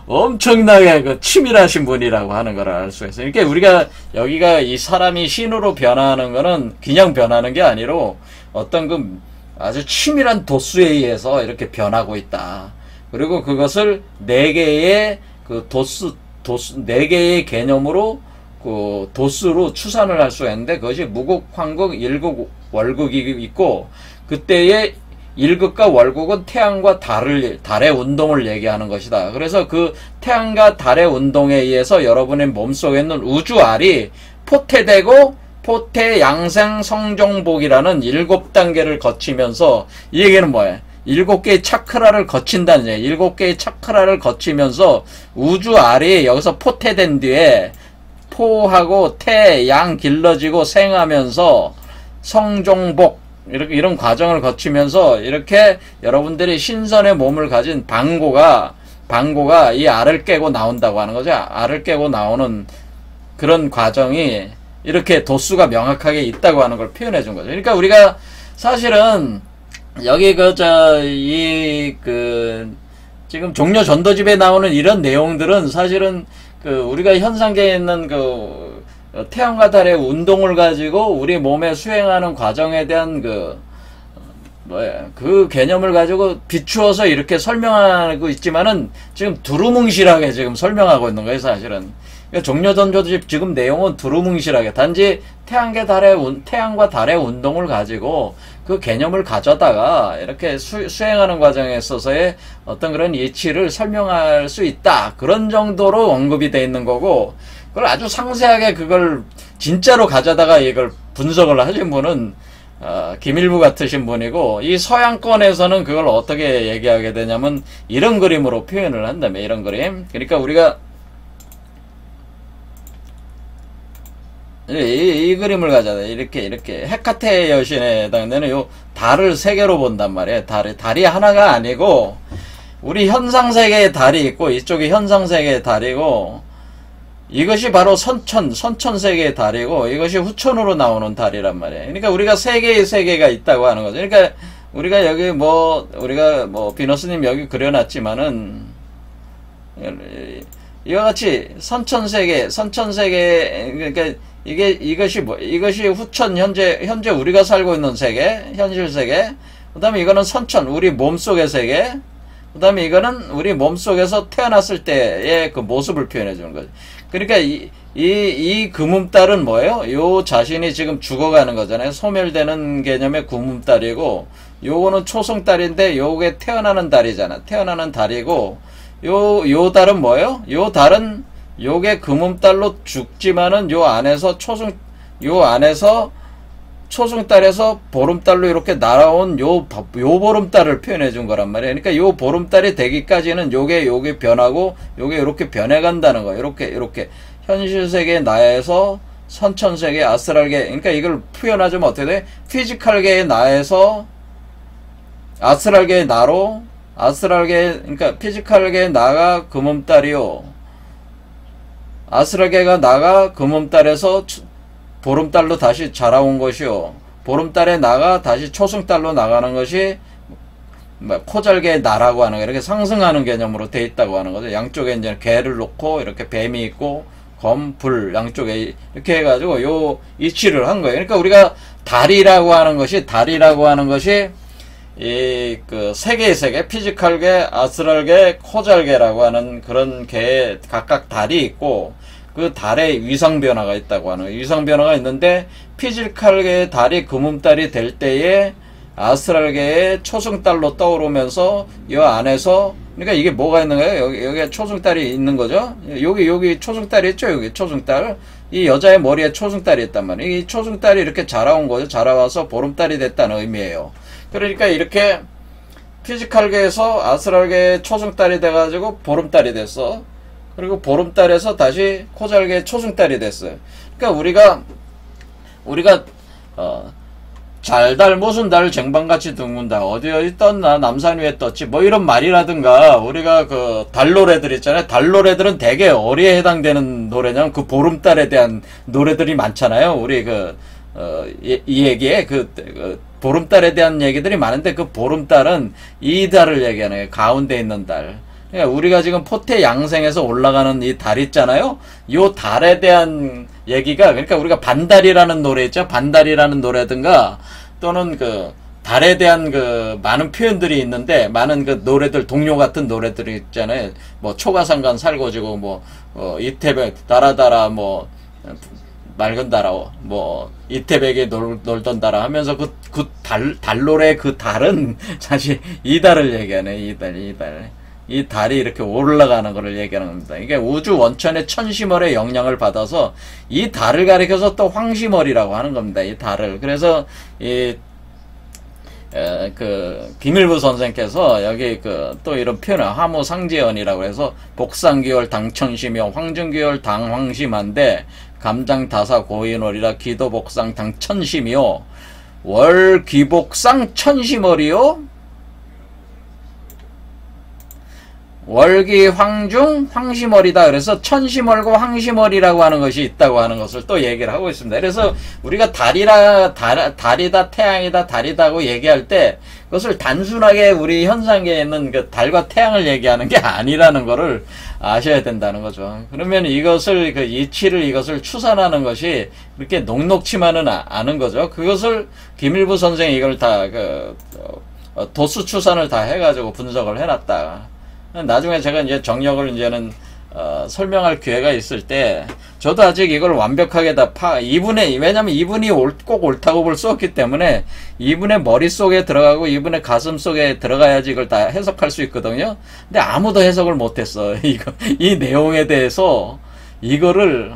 엄청나게 치밀하신 분이라고 하는 걸 알 수 있어요. 그러니까 우리가 여기가 이 사람이 신으로 변화하는 거는 그냥 변하는 게 아니로 어떤 아주 치밀한 도수에 의해서 이렇게 변하고 있다. 그리고 그것을 네 개의 네 개의 개념으로 도수로 추산을 할 수가 있는데 그것이 무국, 황국, 일국, 월국이 있고 그때의 일극과 월극은 태양과 달의 운동을 얘기하는 것이다. 그래서 그 태양과 달의 운동에 의해서 여러분의 몸속에 있는 우주알이 포태되고 포태, 양생, 성종복이라는 7단계를 거치면서 이 얘기는 뭐예요? 7개의 차크라를 거친다는 얘기예요. 7개의 차크라를 거치면서 우주알이 여기서 포태된 뒤에 포하고 태, 양 길러지고 생하면서 성종복 이런 과정을 거치면서 이렇게 여러분들이 신선의 몸을 가진 방고가 이 알을 깨고 나온다고 하는 거죠. 알을 깨고 나오는 그런 과정이 이렇게 도수가 명확하게 있다고 하는 걸 표현해 준 거죠. 그러니까 우리가 사실은 여기 지금 종려 전도집에 나오는 이런 내용들은 사실은 우리가 현상계에 있는 태양과 달의 운동을 가지고 우리 몸에 수행하는 과정에 대한 그 개념을 가지고 비추어서 이렇게 설명하고 있지만은 지금 두루뭉실하게 지금 설명하고 있는 거예요, 사실은. 그러니까 종려전도집 지금 내용은 두루뭉실하게 단지 태양과 달의 운동을 가지고 그 개념을 가져다가 이렇게 수행하는 과정에 있어서의 어떤 그런 이치를 설명할 수 있다. 그런 정도로 언급이 돼 있는 거고, 그걸 아주 상세하게 그걸 진짜로 가져다가 이걸 분석을 하신 분은 김일부 같으신 분이고, 이 서양권에서는 그걸 어떻게 얘기하게 되냐면 이런 그림으로 표현을 한다며. 이런 그림. 그러니까 우리가 이 그림을 가져다 이렇게 헤카테 여신에 해당되는 요 달을 3개로 본단 말이에요. 달이 하나가 아니고 우리 현상세계의 달이 있고 이쪽이 현상세계의 달이고, 이것이 바로 선천세계의 달이고 이것이 후천으로 나오는 달이란 말이에요. 그러니까 우리가 3개의 세계가 있다고 하는 거죠. 그러니까 우리가 여기 우리가 비너스님 여기 그려놨지만은 이와 같이 선천세계 그러니까 이것이 후천 현재 우리가 살고 있는 세계, 현실 세계. 그다음에 이거는 선천 우리 몸속의 세계. 그 다음에 이거는 우리 몸속에서 태어났을 때의 그 모습을 표현해 주는 거죠. 그러니까 이 금음달은 뭐예요? 요 자신이 지금 죽어가는 거잖아요. 소멸되는 개념의 금음달이고, 요거는 초승달인데 요게 태어나는 달이잖아. 태어나는 달이고, 요 달은 뭐예요? 요 달은 요게 금음달로 죽지만은 요 안에서 초승달에서 보름달로 이렇게 날아온 요 보름달을 표현해 준 거란 말이에요. 그러니까 요 보름달이 되기까지는 요게 변하고 요게 이렇게 변해간다는 거예요. 이렇게 현실세계 나에서 선천세계 아스트랄계, 그러니까 이걸 표현하자면 어떻게 돼? 피지컬계의 나에서 아스트랄계의 나로, 그러니까 피지컬계의 나가 금음달이요, 아스트랄계가 나가 금음달에서 보름달로 다시 자라온 것이요, 보름달에 나가 다시 초승달로 나가는 것이 코잘개의 나라고 하는 거, 이렇게 상승하는 개념으로 돼 있다고 하는 거죠. 양쪽에 이제 개를 놓고 이렇게 뱀이 있고 검, 불 양쪽에 이렇게 해가지고 요 이치를 한 거예요. 그러니까 우리가 달이라고 하는 것이 이 세 개의 세계, 피지컬계, 아스트랄계, 코잘계라고 하는 그런 개의 각각 달이 있고, 그 달의 위상 변화가 있다고 하는 거예요. 위상 변화가 있는데, 피지컬계의 달이 금음달이 될 때에 아스트랄계의 초승달로 떠오르면서 이 안에서 그러니까 이게 뭐가 있는 거예요? 여기에 초승달이 있는 거죠. 여기 초승달이 있죠. 여기 초승달. 이 여자의 머리에 초승달이 있단 말이에요. 이 초승달이 이렇게 자라온 거죠. 자라와서 보름달이 됐다는 의미예요. 그러니까 이렇게 피지컬계에서 아스트랄계의 초승달이 돼가지고 보름달이 됐어. 그리고 보름달에서 다시 코잘계의 초승달이 됐어요. 그러니까 우리가 잘달 무슨 달 쟁반같이 둥근다 어디 떴나 남산 위에 떴지 뭐 이런 말이라든가 우리가 그 달노래들 있잖아요. 달노래들은 대개 어디에 해당되는 노래냐면 그 보름달에 대한 노래들이 많잖아요. 우리 이 얘기에 보름달에 대한 얘기들이 많은데 그 보름달은 이 달을 얘기하는 거예요. 가운데 있는 달. 그러니까 우리가 지금 포태 양생에서 올라가는 이 달 있잖아요. 이 달에 대한 얘기가 그러니까 우리가 반달이라는 노래 있죠. 반달이라는 노래든가 또는 그 달에 대한 그 많은 표현들이 있는데 많은 그 노래들 동요 같은 노래들이 있잖아요. 뭐 초가상간 살고지고 뭐 이태백 달아달아 뭐 맑은 달아 뭐 이태백에 놀던 달아 하면서 달노래 그 달은 사실 이 달을 얘기하네. 이 달이 이렇게 올라가는 것을 얘기하는 겁니다. 이게 우주 원천의 천시월의 영향을 받아서 이 달을 가리켜서 또 황시월이라고 하는 겁니다. 이 달을. 그래서 김일부 선생께서 여기 또 이런 표현을 하무상제연이라고 해서 복상기월 당천시며 황중기월 당황심한데 감장다사 고인월이라 기도복상 당천시며 월귀복상 천시월이요 월기 황중 황시월이다. 그래서 천시월과 황시월이라고 하는 것이 있다고 하는 것을 또 얘기를 하고 있습니다. 그래서 우리가 달이다 태양이다 달이다고 얘기할 때 그것을 단순하게 우리 현상계에 있는 그 달과 태양을 얘기하는 게 아니라는 것을 아셔야 된다는 거죠. 그러면 이것을 이것을 추산하는 것이 그렇게 녹록치만은 않은 거죠. 그것을 김일부 선생이 이걸 다 도수 추산을 다 해가지고 분석을 해놨다. 나중에 제가 이제 정력을 이제는 설명할 기회가 있을 때 저도 아직 이걸 완벽하게 왜냐면 이분이 꼭 옳다고 볼 수 없기 때문에 이분의 머릿속에 들어가고 이분의 가슴 속에 들어가야지 이걸 다 해석할 수 있거든요. 근데 아무도 해석을 못했어. 이 내용에 대해서 이거를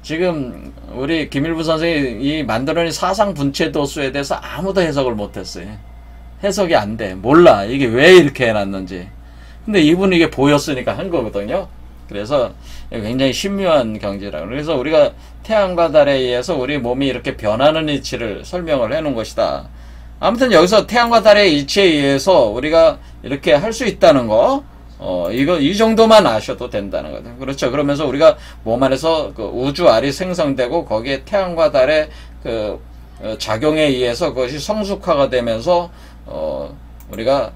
지금 우리 김일부 선생이 이 만들어낸 사상분체 도수에 대해서 아무도 해석을 못했어요. 해석이 안 돼. 몰라. 이게 왜 이렇게 해놨는지. 근데 이분이 이게 보였으니까 한 거거든요. 그래서 굉장히 신묘한 경지라. 그래서 우리가 태양과 달에 의해서 우리 몸이 이렇게 변하는 이치를 설명을 해 놓은 것이다. 아무튼 여기서 태양과 달의 이치에 의해서 우리가 이렇게 할 수 있다는 거, 이 정도만 아셔도 된다는 거죠. 그렇죠. 그러면서 우리가 몸 안에서 우주알이 생성되고 거기에 태양과 달의 작용에 의해서 그것이 성숙화가 되면서, 우리가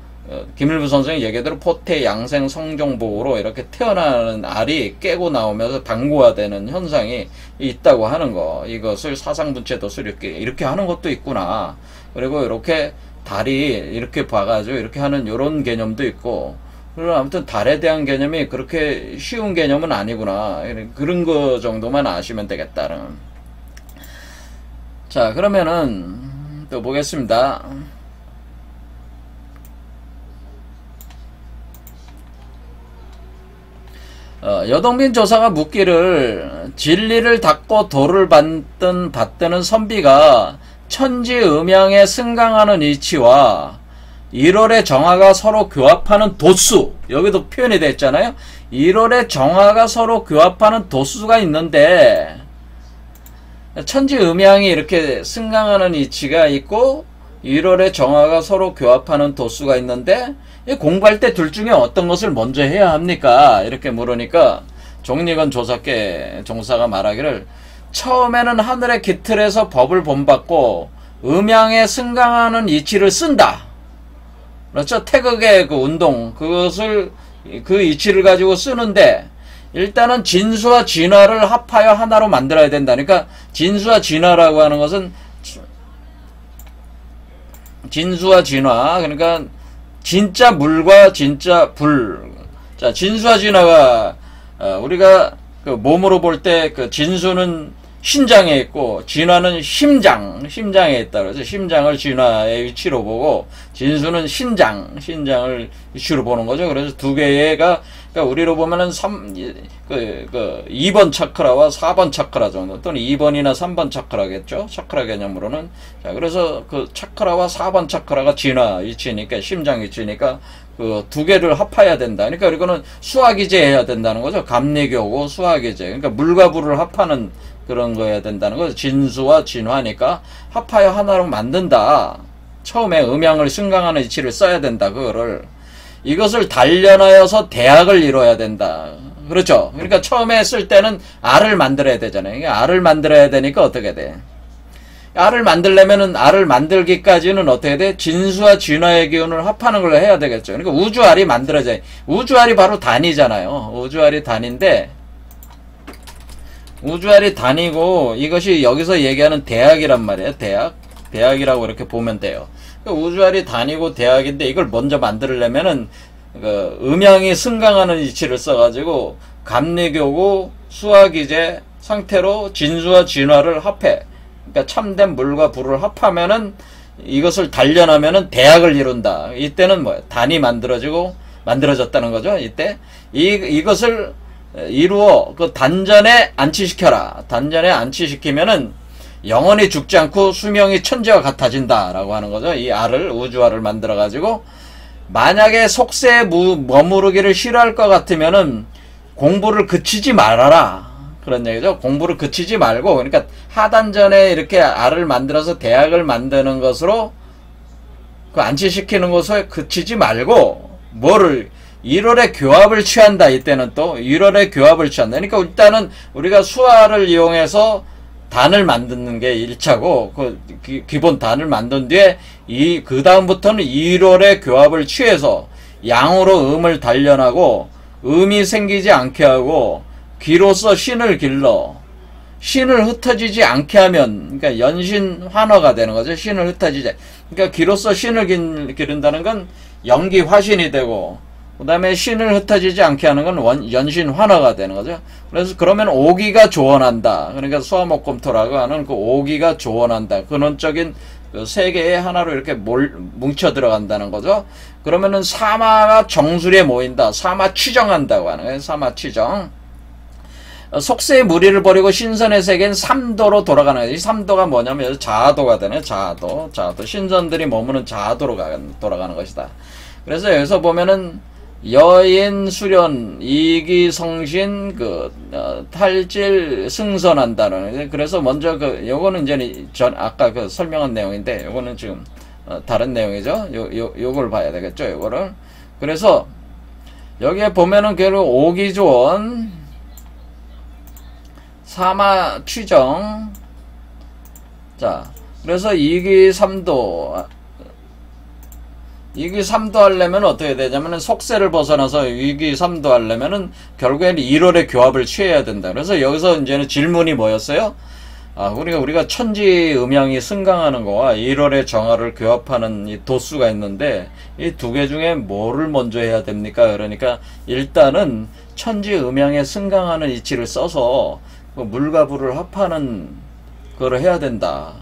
김일부 선생이 얘기대로 포태 양생 성종복으로 이렇게 태어나는 알이 깨고 나오면서 당구화되는 현상이 있다고 하는 거. 이것을 사상분체 도수를 이렇게 하는 것도 있구나. 그리고 이렇게 달이 이렇게 봐가지고 이렇게 하는 이런 개념도 있고. 그리고 아무튼 달에 대한 개념이 그렇게 쉬운 개념은 아니구나. 그런 거 정도만 아시면 되겠다는. 자, 그러면은 또 보겠습니다. 여동빈 조사가 묻기를 진리를 닫고 도를 받드는 선비가 천지 음양에 승강하는 이치와 1월의 정화가 서로 교합하는 도수, 여기도 표현이 됐잖아요. 1월의 정화가 서로 교합하는 도수가 있는데 천지 음양이 이렇게 승강하는 이치가 있고 1월의 정화가 서로 교합하는 도수가 있는데 공부할 때 둘 중에 어떤 것을 먼저 해야 합니까? 이렇게 물으니까 종리건 조사께 종사가 말하기를 처음에는 하늘의 기틀에서 법을 본받고 음양에 승강하는 이치를 쓴다. 그렇죠? 태극의 운동, 그 이치를 가지고 쓰는데 일단은 진수와 진화를 합하여 하나로 만들어야 된다니까. 진수와 진화라고 하는 것은 진수와 진화, 그러니까 진짜 물과 진짜 불. 자, 진수와 진화가 우리가 몸으로 볼 때 진수는 신장에 있고 진화는 심장에 있다. 그래서 심장을 진화의 위치로 보고 진수는 신장을 위치로 보는 거죠. 그래서 두 개가 그러니까 우리로 보면은 2번 차크라와 4번 차크라 정도 또는 2번이나 3번 차크라겠죠. 차크라 개념으로는. 자, 그래서 그 차크라와 4번 차크라가 진화 위치니까 심장 위치니까 그 두 개를 합해야 된다. 그러니까 이거는 수화기제 해야 된다는 거죠. 감리교고 수화기제. 그러니까 물과 불을 합하는 그런 거여야 된다는 거죠. 진수와 진화니까 합하여 하나로 만든다. 처음에 음양을 승강하는 이치를 써야 된다. 그거를. 이것을 단련하여서 대학을 이뤄야 된다. 그렇죠. 그러니까 처음에 쓸 때는 알을 만들어야 되잖아요. 그러니까 알을 만들어야 되니까 어떻게 돼? 알을 만들려면은 알을 만들기까지는 어떻게 돼? 진수와 진화의 기운을 합하는 걸 해야 되겠죠. 그러니까 우주알이 만들어져요. 우주알이 바로 단이잖아요. 우주알이 단인데 우주알이 단이고 이것이 여기서 얘기하는 대학이란 말이에요. 대학이라고 이렇게 보면 돼요. 우주알이 단이고 대학인데 이걸 먼저 만들려면은 그 음양이 승강하는 이치를 써가지고 감리교고 수화기제 상태로 진수와 진화를 합해. 그러니까 참된 물과 불을 합하면은 이것을 단련하면은 대학을 이룬다. 이때는 뭐야? 단이 만들어졌다는 거죠. 이때 이것을 이루어 그 단전에 안치시켜라. 단전에 안치시키면은 영원히 죽지 않고 수명이 천지와 같아진다라고 하는 거죠. 이 알을 우주알을 만들어 가지고 만약에 속세에 머무르기를 싫어할 것 같으면은 공부를 그치지 말아라. 그런 얘기죠. 공부를 그치지 말고 그러니까 하단전에 이렇게 알을 만들어서 대학을 만드는 것으로 그 안치시키는 것에 그치지 말고 뭐를 1월에 교합을 취한다. 이때는 또 1월에 교합을 취한다. 그러니까 일단은 우리가 수화를 이용해서 단을 만드는 게 1차고 그 기본 단을 만든 뒤에 그 다음부터는 1월에 교합을 취해서 양으로 음을 단련하고 음이 생기지 않게 하고 기로서 신을 길러 신을 흩어지지 않게 하면 그러니까 연신환화가 되는 거죠. 신을 흩어지지. 그러니까 기로서 신을 기른다는 건 연기 화신이 되고 그 다음에 신을 흩어지지 않게 하는 건 연신환화가 되는 거죠. 그래서 그러면 오기가 조언한다. 그러니까 수화목금토라고 하는 그 오기가 조언한다. 근원적인 그 세 개의 하나로 이렇게 뭉쳐 들어간다는 거죠. 그러면은 사마가 정술에 모인다. 사마 취정한다고 하는 거예요. 사마 취정. 속세의 무리를 버리고 신선의 세계는 삼도로 돌아가는 거예요. 이 삼도가 뭐냐면 자아도가 되네. 자아도. 신선들이 머무는 자아도로 돌아가는 것이다. 그래서 여기서 보면은 여인 수련 이기성신 탈질 승선한다는. 그래서 먼저 요거는 이제 아까 설명한 내용인데 요거는 지금 다른 내용이죠. 요걸 봐야 되겠죠. 요거를. 그래서 여기에 보면은 결국 오기조원 사마 취정. 자, 그래서 이기삼도 하려면 어떻게 되냐면은 속세를 벗어나서 위기삼도 하려면은 결국에는 1월에 교합을 취해야 된다. 그래서 여기서 이제는 질문이 뭐였어요? 우리가 천지 음양이 승강하는 거와 1월의 정화를 교합하는 이 도수가 있는데 이 두 개 중에 뭐를 먼저 해야 됩니까? 그러니까 일단은 천지 음양에 승강하는 이치를 써서 그 물과 불을 합하는 그걸 해야 된다.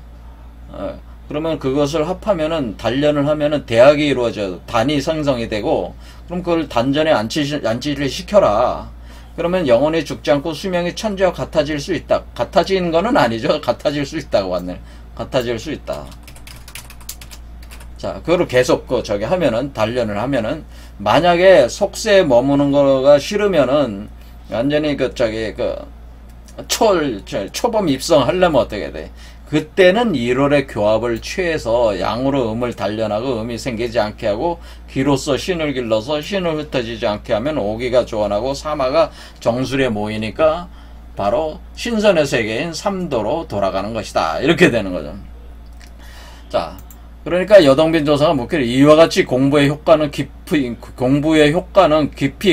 그러면 그것을 합하면은 단련을 하면은 대학이 이루어져 단이 생성이 되고 그럼 그걸 단전에 안치를 시켜라. 그러면 영원히 죽지 않고 수명이 천지와 같아질 수 있다. 같아지는 거는 아니죠. 같아질 수 있다고 왔네. 같아질 수 있다. 자, 그거를 계속 하면은 단련을 하면은 만약에 속세에 머무는 거가 싫으면은 완전히 초범 입성하려면 어떻게 돼? 그때는 1월에 교합을 취해서 양으로 음을 단련하고 음이 생기지 않게 하고 기로서 신을 길러서 신을 흩어지지 않게 하면 오기가 조언하고 사마가 정술에 모이니까 바로 신선의 세계인 삼도로 돌아가는 것이다. 이렇게 되는 거죠. 자, 그러니까 여동빈 조사가 묻기를 이와 같이 공부의 효과는 깊이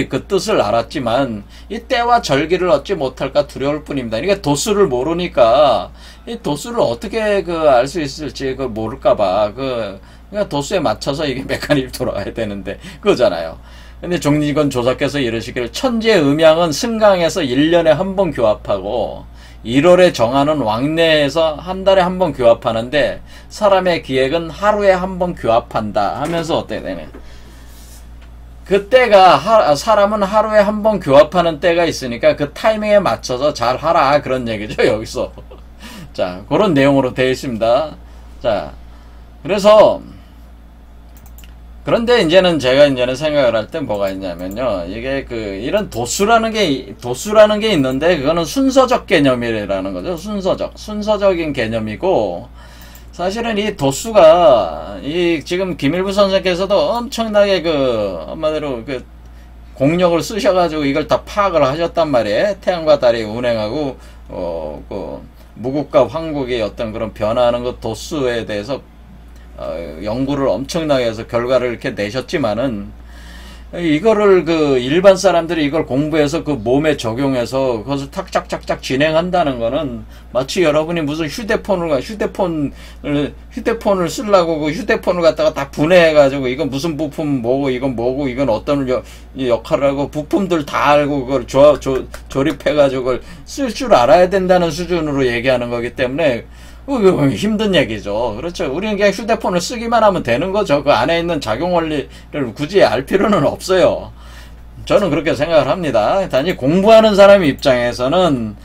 그 뜻을 알았지만 이 때와 절기를 얻지 못할까 두려울 뿐입니다. 그러니까 도수를 모르니까 이 도수를 어떻게 알 수 있을지 모를까봐 그러니까 도수에 맞춰서 이게 메커니즘이 돌아가야 되는데 그거잖아요. 근데 종리건 조사께서 이러시기를 천지의 음양은 승강해서 1년에 한 번 교합하고 1월에 정하는 왕래에서 한 달에 한 번 교합하는데 사람의 기획은 하루에 한 번 교합한다 하면서 어떻게 되냐. 그때가 사람은 하루에 한 번 교합하는 때가 있으니까 그 타이밍에 맞춰서 잘 하라 그런 얘기죠 여기서. 자, 그런 내용으로 되어 있습니다. 자, 그래서 그런데 이제는 제가 이제는 생각을 할 때 뭐가 있냐면요. 이게 이런 도수라는 게 있는데 그거는 순서적 개념이라는 거죠. 순서적인 개념이고, 사실은 이 도수가 지금 김일부 선생께서도 엄청나게 한마디로 공력을 쓰셔가지고 이걸 다 파악을 하셨단 말이에요. 태양과 달이 운행하고 무국과 황국의 어떤 그런 변화하는 것 도수에 대해서 연구를 엄청나게 해서 결과를 이렇게 내셨지만은, 이거를 일반 사람들이 이걸 공부해서 몸에 적용해서 그것을 탁짝짝짝 진행한다는 거는 마치 여러분이 무슨 휴대폰을 쓰려고 휴대폰을 갖다가 다 분해해가지고 이건 무슨 부품 뭐고 이건 뭐고 이건 어떤 역할을 하고 부품들 다 알고 그걸 조립해가지고 그걸 쓸 줄 알아야 된다는 수준으로 얘기하는 거기 때문에 힘든 얘기죠. 그렇죠. 우리는 그냥 휴대폰을 쓰기만 하면 되는 거죠. 그 안에 있는 작용 원리를 굳이 알 필요는 없어요. 저는 그렇게 생각을 합니다. 단지 공부하는 사람 입장에서는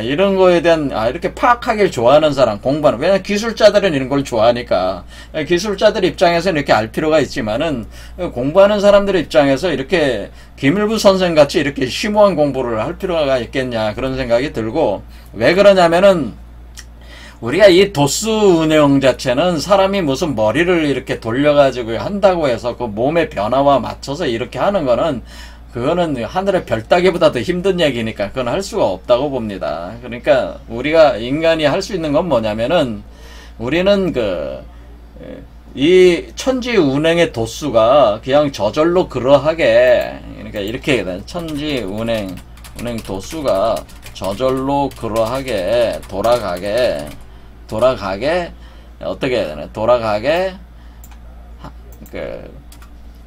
이런 거에 대한 이렇게 파악하길 좋아하는 사람, 공부하는, 왜냐면 기술자들은 이런 걸 좋아하니까 기술자들 입장에서는 이렇게 알 필요가 있지만은 공부하는 사람들 입장에서 이렇게 김일부 선생 같이 이렇게 심오한 공부를 할 필요가 있겠냐 그런 생각이 들고, 왜 그러냐면은 우리가 이 도수 운영 자체는 사람이 무슨 머리를 이렇게 돌려가지고 한다고 해서 그 몸의 변화와 맞춰서 이렇게 하는 거는 그거는 하늘의 별 따기보다 더 힘든 얘기니까 그건 할 수가 없다고 봅니다. 그러니까 우리가 인간이 할 수 있는 건 뭐냐면은 우리는 이 천지 운행의 도수가 그냥 저절로 그러하게, 그러니까 이렇게 천지 운행 도수가 저절로 그러하게 돌아가게 어떻게 해야 되나,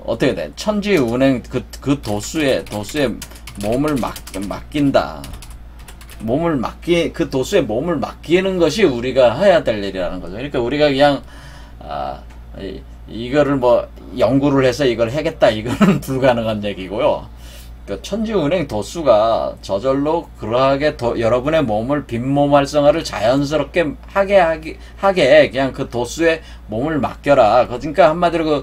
어떻게 돼, 천지 운행 그 도수에 몸을 맡긴다. 그 도수에 몸을 맡기는 것이 우리가 해야 될 일이라는 거죠. 그러니까 우리가 그냥 이거를 뭐 연구를 해서 이걸 하겠다, 이거는 불가능한 얘기고요. 그 천지운행 도수가 저절로 그러하게 여러분의 몸을 빈몸 활성화를 자연스럽게 하게 그냥 그 도수에 몸을 맡겨라. 그러니까 한마디로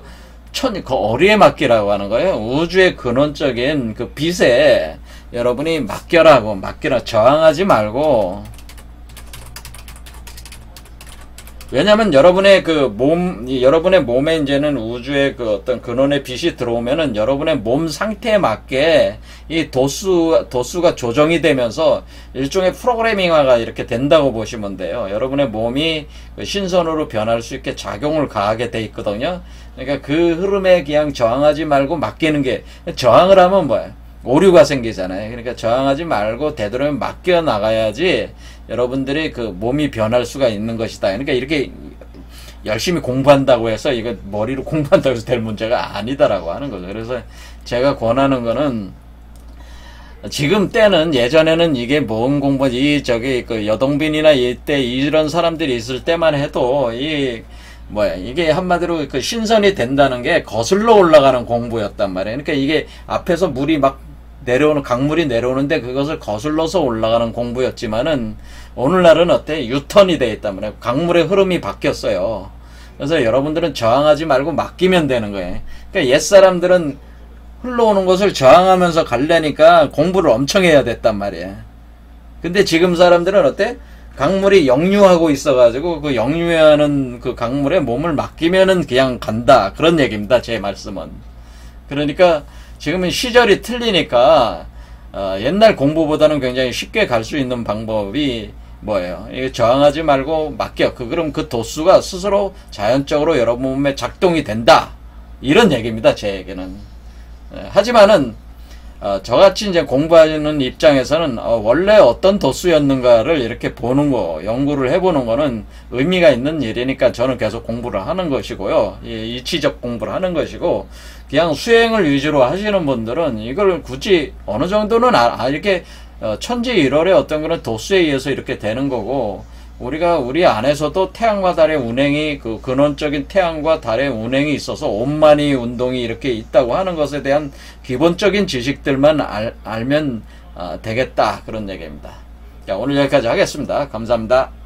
그 어리에 맡기라고 하는 거예요. 우주의 근원적인 그 빛에 여러분이 맡겨라, 저항하지 말고. 왜냐면 여러분의 여러분의 몸에 이제는 우주의 어떤 근원의 빛이 들어오면은 여러분의 몸 상태에 맞게 이 도수가 조정이 되면서 일종의 프로그래밍화가 이렇게 된다고 보시면 돼요. 여러분의 몸이 신선으로 변할 수 있게 작용을 가하게 돼 있거든요. 그러니까 그 흐름에 그냥 저항하지 말고 맡기는 게, 저항을 하면 뭐야? 오류가 생기잖아요. 그러니까 저항하지 말고 되도록이면 맡겨 나가야지 여러분들이 몸이 변할 수가 있는 것이다. 그러니까 이렇게 열심히 공부한다고 해서 이거 머리로 공부한다고 해서 될 문제가 아니다라고 하는 거죠. 그래서 제가 권하는 거는, 지금 때는, 예전에는 이게 뭔 공부지, 여동빈이나 이때 이런 사람들이 있을 때만 해도 이게 한마디로 신선이 된다는 게 거슬러 올라가는 공부였단 말이에요. 그러니까 이게 앞에서 물이 막 강물이 내려오는데 그것을 거슬러서 올라가는 공부였지만은 오늘날은 어때? 유턴이 되어 있단 말이에요. 강물의 흐름이 바뀌었어요. 그래서 여러분들은 저항하지 말고 맡기면 되는 거예요. 그러니까 옛사람들은 흘러오는 것을 저항하면서 가려니까 공부를 엄청 해야 됐단 말이에요. 근데 지금 사람들은 어때? 강물이 역류하고 있어가지고 그 역류하는 그 강물에 몸을 맡기면은 그냥 간다. 그런 얘기입니다. 제 말씀은. 그러니까 지금은 시절이 틀리니까 옛날 공부보다는 굉장히 쉽게 갈 수 있는 방법이 뭐예요? 이게 저항하지 말고 맡겨. 그럼 그 도수가 스스로 자연적으로 여러분 몸에 작동이 된다. 이런 얘기입니다. 제 얘기는. 하지만은 저같이 이제 공부하는 입장에서는 원래 어떤 도수였는가를 이렇게 보는 거, 연구를 해보는 거는 의미가 있는 일이니까 저는 계속 공부를 하는 것이고요. 이치적 공부를 하는 것이고, 그냥 수행을 위주로 하시는 분들은 이걸 굳이 어느 정도는 이렇게 천지일월의 어떤 그런 도수에 의해서 이렇게 되는 거고, 우리가 우리 안에서도 태양과 달의 운행이, 그 근원적인 태양과 달의 운행이 있어서 온만이 운동이 이렇게 있다고 하는 것에 대한 기본적인 지식들만 알면 되겠다, 그런 얘기입니다. 자, 오늘 여기까지 하겠습니다. 감사합니다.